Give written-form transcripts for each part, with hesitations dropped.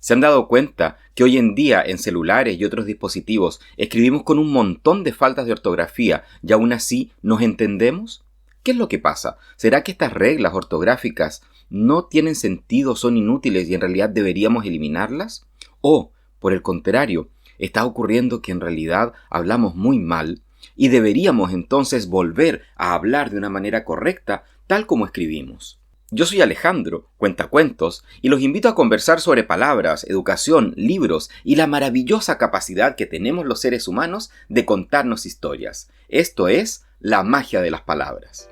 ¿Se han dado cuenta que hoy en día en celulares y otros dispositivos escribimos con un montón de faltas de ortografía y aún así nos entendemos? ¿Qué es lo que pasa? ¿Será que estas reglas ortográficas no tienen sentido, son inútiles y en realidad deberíamos eliminarlas? ¿O, por el contrario, está ocurriendo que en realidad hablamos muy mal y deberíamos entonces volver a hablar de una manera correcta tal como escribimos? Yo soy Alejandro, cuentacuentos, y los invito a conversar sobre palabras, educación, libros y la maravillosa capacidad que tenemos los seres humanos de contarnos historias. Esto es la magia de las palabras.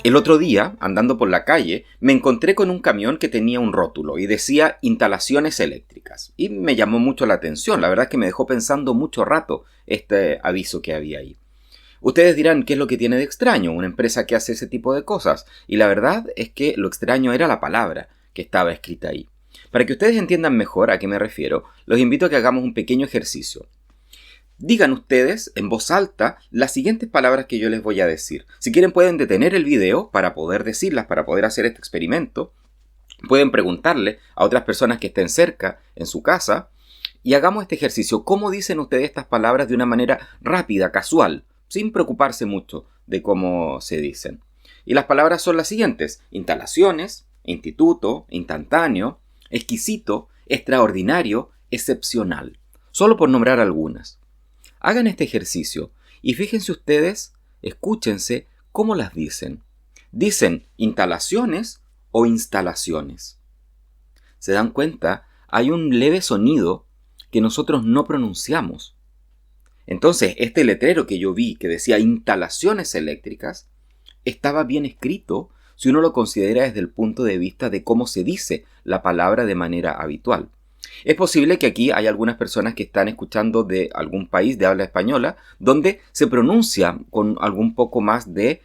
El otro día, andando por la calle, me encontré con un camión que tenía un rótulo y decía instalaciones eléctricas. Y me llamó mucho la atención, la verdad es que me dejó pensando mucho rato este aviso que había ahí. Ustedes dirán, ¿qué es lo que tiene de extraño una empresa que hace ese tipo de cosas? Y la verdad es que lo extraño era la palabra que estaba escrita ahí. Para que ustedes entiendan mejor a qué me refiero, los invito a que hagamos un pequeño ejercicio. Digan ustedes en voz alta las siguientes palabras que yo les voy a decir. Si quieren pueden detener el video para poder decirlas, para poder hacer este experimento. Pueden preguntarle a otras personas que estén cerca, en su casa, y hagamos este ejercicio. ¿Cómo dicen ustedes estas palabras de una manera rápida, casual, sin preocuparse mucho de cómo se dicen? Y las palabras son las siguientes: instalaciones, instituto, instantáneo, exquisito, extraordinario, excepcional. Solo por nombrar algunas. Hagan este ejercicio y fíjense ustedes, escúchense cómo las dicen. ¿Dicen instalaciones o instalaciones? ¿Se dan cuenta? Hay un leve sonido que nosotros no pronunciamos. Entonces, este letrero que yo vi que decía instalaciones eléctricas estaba bien escrito si uno lo considera desde el punto de vista de cómo se dice la palabra de manera habitual. Es posible que aquí hay algunas personas que están escuchando de algún país de habla española donde se pronuncia con algún poco más de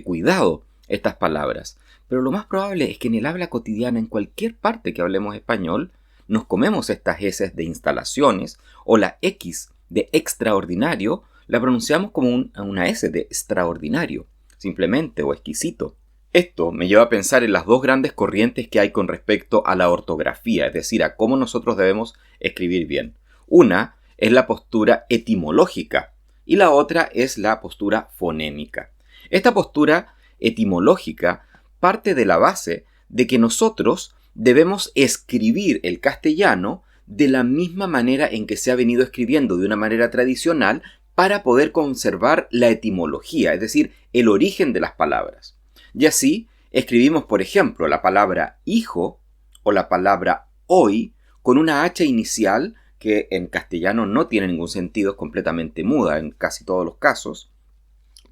cuidado estas palabras. Pero lo más probable es que en el habla cotidiana, en cualquier parte que hablemos español, nos comemos estas S de instalaciones o la X de extraordinario, la pronunciamos como una S de extraordinario, simplemente, o exquisito. Esto me lleva a pensar en las dos grandes corrientes que hay con respecto a la ortografía, es decir, a cómo nosotros debemos escribir bien. Una es la postura etimológica y la otra es la postura fonémica. Esta postura etimológica parte de la base de que nosotros debemos escribir el castellano de la misma manera en que se ha venido escribiendo de una manera tradicional para poder conservar la etimología, es decir, el origen de las palabras. Y así escribimos, por ejemplo, la palabra hijo o la palabra hoy con una H inicial que en castellano no tiene ningún sentido, es completamente muda en casi todos los casos,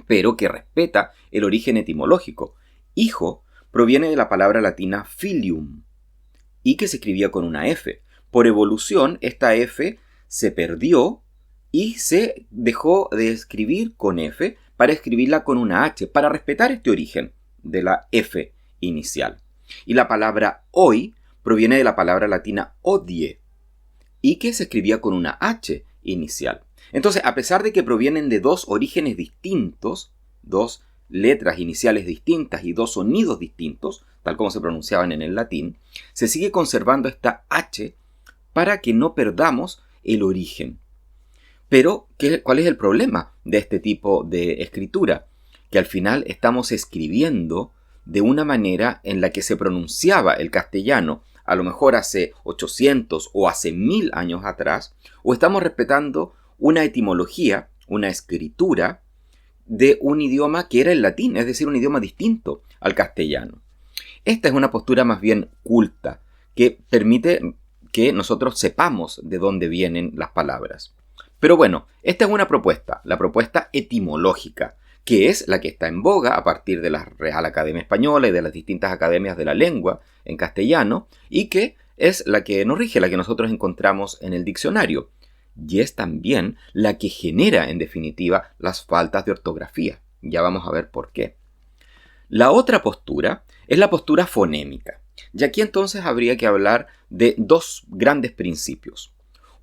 pero que respeta el origen etimológico. Hijo proviene de la palabra latina filium y que se escribía con una F. Por evolución, esta F se perdió y se dejó de escribir con F para escribirla con una H, para respetar este origen de la F inicial. Y la palabra hoy proviene de la palabra latina odie y que se escribía con una H inicial. Entonces, a pesar de que provienen de dos orígenes distintos, dos letras iniciales distintas y dos sonidos distintos, tal como se pronunciaban en el latín, se sigue conservando esta H para que no perdamos el origen. Pero, ¿cuál es el problema de este tipo de escritura? Que al final estamos escribiendo de una manera en la que se pronunciaba el castellano a lo mejor hace 800 o hace 1000 años atrás, o estamos respetando una etimología, una escritura de un idioma que era el latín, es decir, un idioma distinto al castellano. Esta es una postura más bien culta, que permite que nosotros sepamos de dónde vienen las palabras. Pero bueno, esta es una propuesta, la propuesta etimológica, que es la que está en boga a partir de la Real Academia Española y de las distintas academias de la lengua en castellano, y que es la que nos rige, la que nosotros encontramos en el diccionario. Y es también la que genera, en definitiva, las faltas de ortografía. Ya vamos a ver por qué. La otra postura es la postura fonémica. Y aquí entonces habría que hablar de dos grandes principios.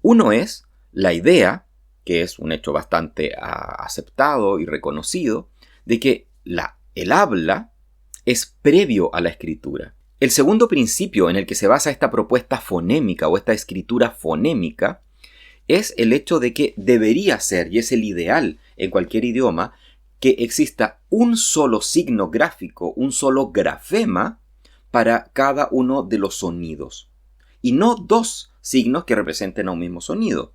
Uno es la idea, que es un hecho bastante aceptado y reconocido, de que la El habla es previo a la escritura. El segundo principio en el que se basa esta propuesta fonémica o esta escritura fonémica es el hecho de que debería ser, y es el ideal en cualquier idioma, que exista un solo signo gráfico, un solo grafema para cada uno de los sonidos, y no dos signos que representen a un mismo sonido.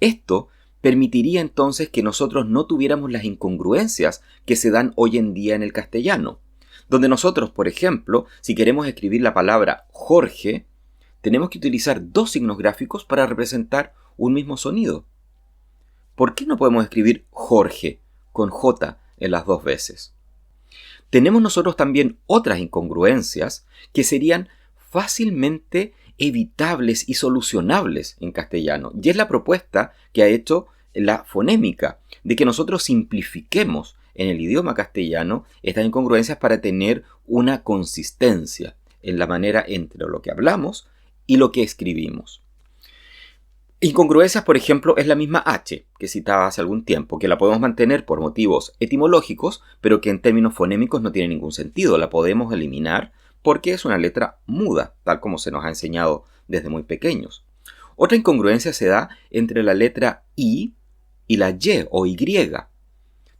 Esto permitiría entonces que nosotros no tuviéramos las incongruencias que se dan hoy en día en el castellano, donde nosotros, por ejemplo, si queremos escribir la palabra Jorge, tenemos que utilizar dos signos gráficos para representar un mismo sonido. ¿Por qué no podemos escribir Jorge con J en las dos veces? Tenemos nosotros también otras incongruencias que serían fácilmente evitables y solucionables en castellano. Y es la propuesta que ha hecho la fonémica, de que nosotros simplifiquemos en el idioma castellano estas incongruencias para tener una consistencia en la manera entre lo que hablamos y lo que escribimos. Incongruencias, por ejemplo, es la misma H que citaba hace algún tiempo, que la podemos mantener por motivos etimológicos, pero que en términos fonémicos no tiene ningún sentido. La podemos eliminar porque es una letra muda, tal como se nos ha enseñado desde muy pequeños. Otra incongruencia se da entre la letra I y la Y o Y.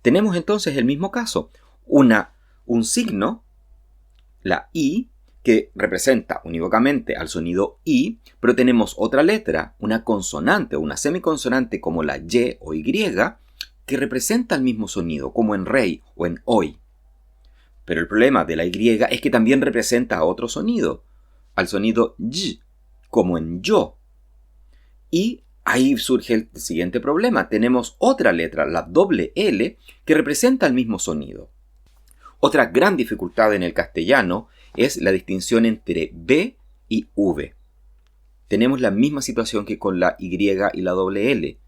Tenemos entonces el mismo caso, un signo, la I, que representa unívocamente al sonido I, pero tenemos otra letra, una consonante o una semiconsonante como la Y o Y, que representa el mismo sonido, como en rey o en hoy. Pero el problema de la Y es que también representa a otro sonido, al sonido Y, como en yo. Y ahí surge el siguiente problema. Tenemos otra letra, la doble L, que representa el mismo sonido. Otra gran dificultad en el castellano es la distinción entre B y V. Tenemos la misma situación que con la Y y la doble L.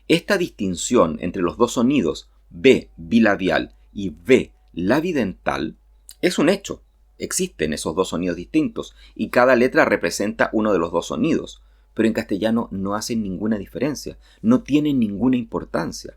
Esta distinción entre los dos sonidos, B bilabial y V labidental, es un hecho. Existen esos dos sonidos distintos y cada letra representa uno de los dos sonidos. Pero en castellano no hacen ninguna diferencia, no tienen ninguna importancia.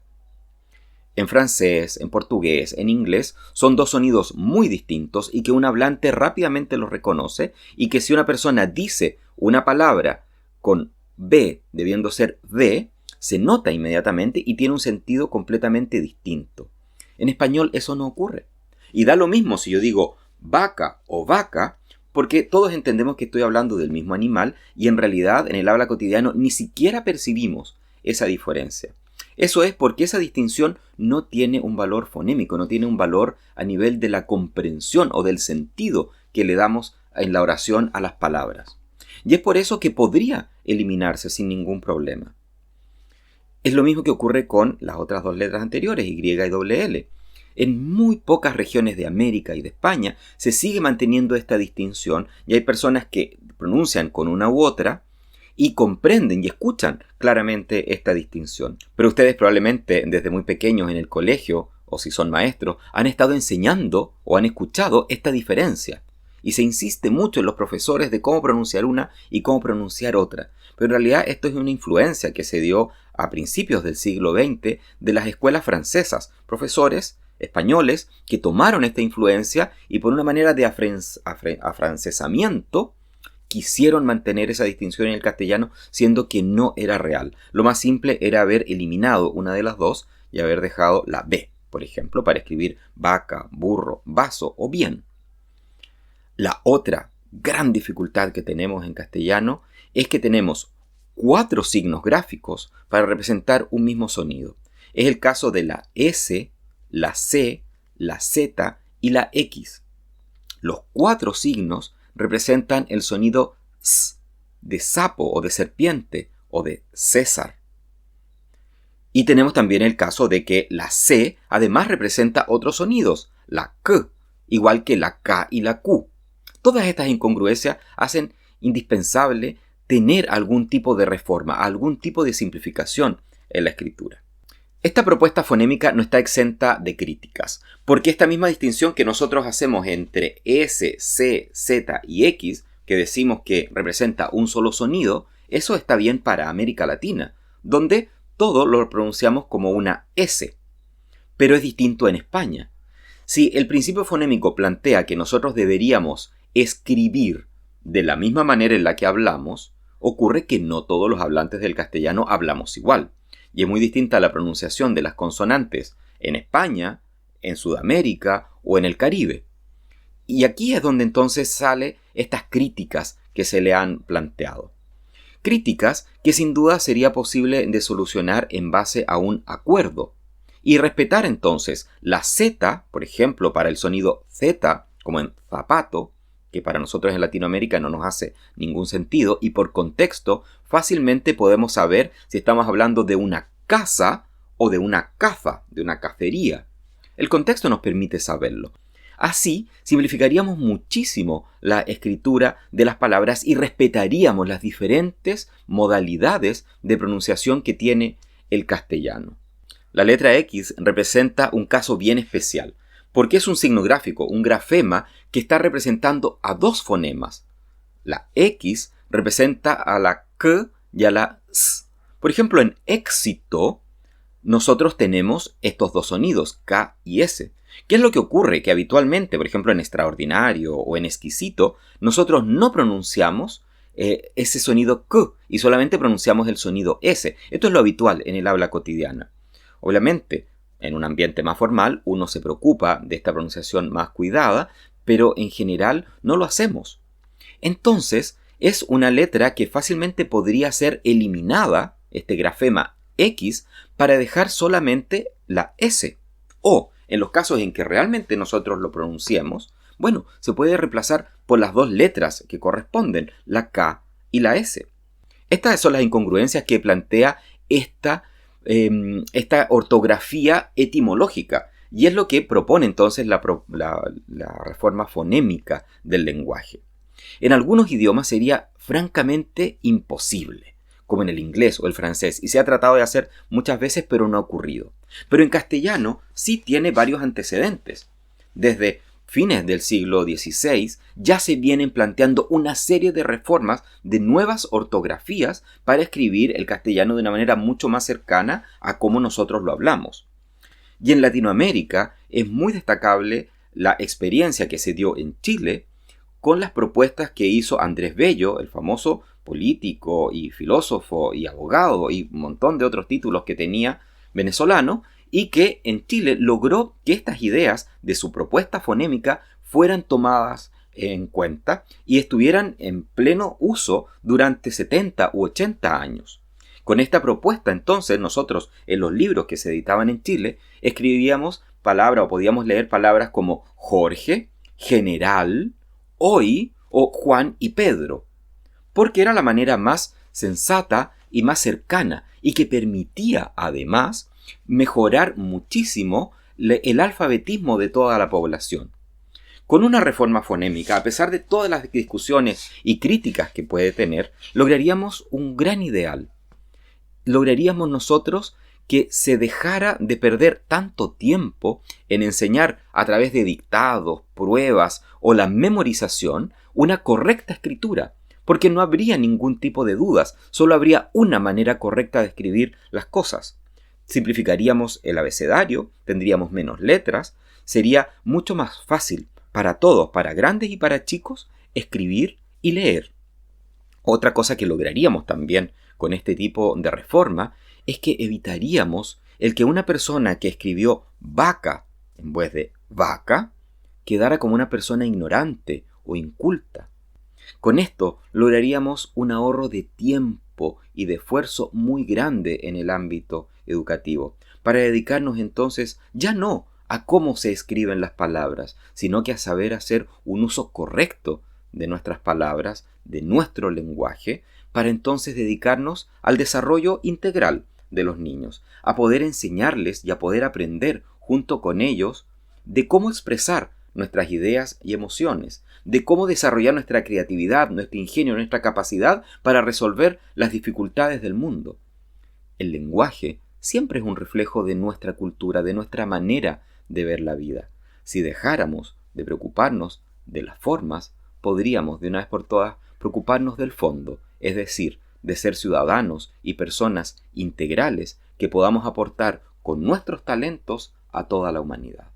En francés, en portugués, en inglés, son dos sonidos muy distintos y que un hablante rápidamente los reconoce, y que si una persona dice una palabra con B debiendo ser V, se nota inmediatamente y tiene un sentido completamente distinto. En español eso no ocurre. Y da lo mismo si yo digo vaca o vaca, porque todos entendemos que estoy hablando del mismo animal y en realidad en el habla cotidiano ni siquiera percibimos esa diferencia. Eso es porque esa distinción no tiene un valor fonémico, no tiene un valor a nivel de la comprensión o del sentido que le damos en la oración a las palabras. Y es por eso que podría eliminarse sin ningún problema. Es lo mismo que ocurre con las otras dos letras anteriores, Y y doble L. En muy pocas regiones de América y de España se sigue manteniendo esta distinción y hay personas que pronuncian con una u otra y comprenden y escuchan claramente esta distinción. Pero ustedes probablemente desde muy pequeños en el colegio, o si son maestros, han estado enseñando o han escuchado esta diferencia. Y se insiste mucho en los profesores de cómo pronunciar una y cómo pronunciar otra. Pero en realidad esto es una influencia que se dio a principios del siglo XX de las escuelas francesas. Profesores españoles que tomaron esta influencia y por una manera de afrancesamiento quisieron mantener esa distinción en el castellano, siendo que no era real. Lo más simple era haber eliminado una de las dos y haber dejado la B, por ejemplo, para escribir vaca, burro, vaso o bien. La otra gran dificultad que tenemos en castellano es que tenemos 4 signos gráficos para representar un mismo sonido. Es el caso de la S, la C, la Z y la X. Los 4 signos representan el sonido S, de sapo o de serpiente o de César. Y tenemos también el caso de que la C además representa otros sonidos, la K, igual que la K y la Q. Todas estas incongruencias hacen indispensable tener algún tipo de reforma, algún tipo de simplificación en la escritura. Esta propuesta fonémica no está exenta de críticas, porque esta misma distinción que nosotros hacemos entre S, C, Z y X, que decimos que representa un solo sonido, eso está bien para América Latina, donde todo lo pronunciamos como una S. Pero es distinto en España. Si el principio fonémico plantea que nosotros deberíamos escribir de la misma manera en la que hablamos, ocurre que no todos los hablantes del castellano hablamos igual, y es muy distinta la pronunciación de las consonantes en España, en Sudamérica o en el Caribe. Y aquí es donde entonces salen estas críticas que se le han planteado. Críticas que sin duda sería posible de solucionar en base a un acuerdo. Y respetar entonces la Z, por ejemplo, para el sonido Z, como en zapato, que para nosotros en Latinoamérica no nos hace ningún sentido, y por contexto fácilmente podemos saber si estamos hablando de una casa o de una caza, de una cacería. El contexto nos permite saberlo. Así, simplificaríamos muchísimo la escritura de las palabras y respetaríamos las diferentes modalidades de pronunciación que tiene el castellano. La letra X representa un caso bien especial, porque es un signo gráfico, un grafema que está representando a dos fonemas. La X representa a la K y a la S. Por ejemplo, en éxito, nosotros tenemos estos dos sonidos, K y S. ¿Qué es lo que ocurre? Que habitualmente, por ejemplo, en extraordinario o en exquisito, nosotros no pronunciamos ese sonido K y solamente pronunciamos el sonido S. Esto es lo habitual en el habla cotidiana. Obviamente, en un ambiente más formal, uno se preocupa de esta pronunciación más cuidada, pero en general no lo hacemos. Entonces, es una letra que fácilmente podría ser eliminada, este grafema X, para dejar solamente la S. O, en los casos en que realmente nosotros lo pronunciemos, bueno, se puede reemplazar por las dos letras que corresponden, la K y la S. Estas son las incongruencias que plantea esta ortografía etimológica, y es lo que propone entonces la reforma fonémica del lenguaje. En algunos idiomas sería francamente imposible, como en el inglés o el francés, y se ha tratado de hacer muchas veces, pero no ha ocurrido. Pero en castellano sí tiene varios antecedentes. Desde fines del siglo XVI ya se vienen planteando una serie de reformas de nuevas ortografías para escribir el castellano de una manera mucho más cercana a cómo nosotros lo hablamos. Y en Latinoamérica es muy destacable la experiencia que se dio en Chile con las propuestas que hizo Andrés Bello, el famoso político y filósofo y abogado y un montón de otros títulos que tenía venezolano, y que en Chile logró que estas ideas de su propuesta fonémica fueran tomadas en cuenta y estuvieran en pleno uso durante 70 u 80 años. Con esta propuesta, entonces, nosotros en los libros que se editaban en Chile escribíamos palabras o podíamos leer palabras como Jorge, general, hoy o Juan y Pedro, porque era la manera más sensata y más cercana y que permitía además mejorar muchísimo el alfabetismo de toda la población. Con una reforma fonémica, a pesar de todas las discusiones y críticas que puede tener, lograríamos un gran ideal. Lograríamos nosotros que se dejara de perder tanto tiempo en enseñar a través de dictados, pruebas o la memorización una correcta escritura, porque no habría ningún tipo de dudas, solo habría una manera correcta de escribir las cosas. Simplificaríamos el abecedario, tendríamos menos letras, sería mucho más fácil para todos, para grandes y para chicos, escribir y leer. Otra cosa que lograríamos también con este tipo de reforma es que evitaríamos el que una persona que escribió vaca en vez de vaca quedara como una persona ignorante o inculta. Con esto lograríamos un ahorro de tiempo y de esfuerzo muy grande en el ámbito educativo, para dedicarnos entonces ya no a cómo se escriben las palabras, sino que a saber hacer un uso correcto de nuestras palabras, de nuestro lenguaje, para entonces dedicarnos al desarrollo integral de los niños, a poder enseñarles y a poder aprender junto con ellos de cómo expresar nuestras ideas y emociones, de cómo desarrollar nuestra creatividad, nuestro ingenio, nuestra capacidad para resolver las dificultades del mundo. El lenguaje siempre es un reflejo de nuestra cultura, de nuestra manera de ver la vida. Si dejáramos de preocuparnos de las formas, podríamos de una vez por todas preocuparnos del fondo, es decir, de ser ciudadanos y personas integrales que podamos aportar con nuestros talentos a toda la humanidad.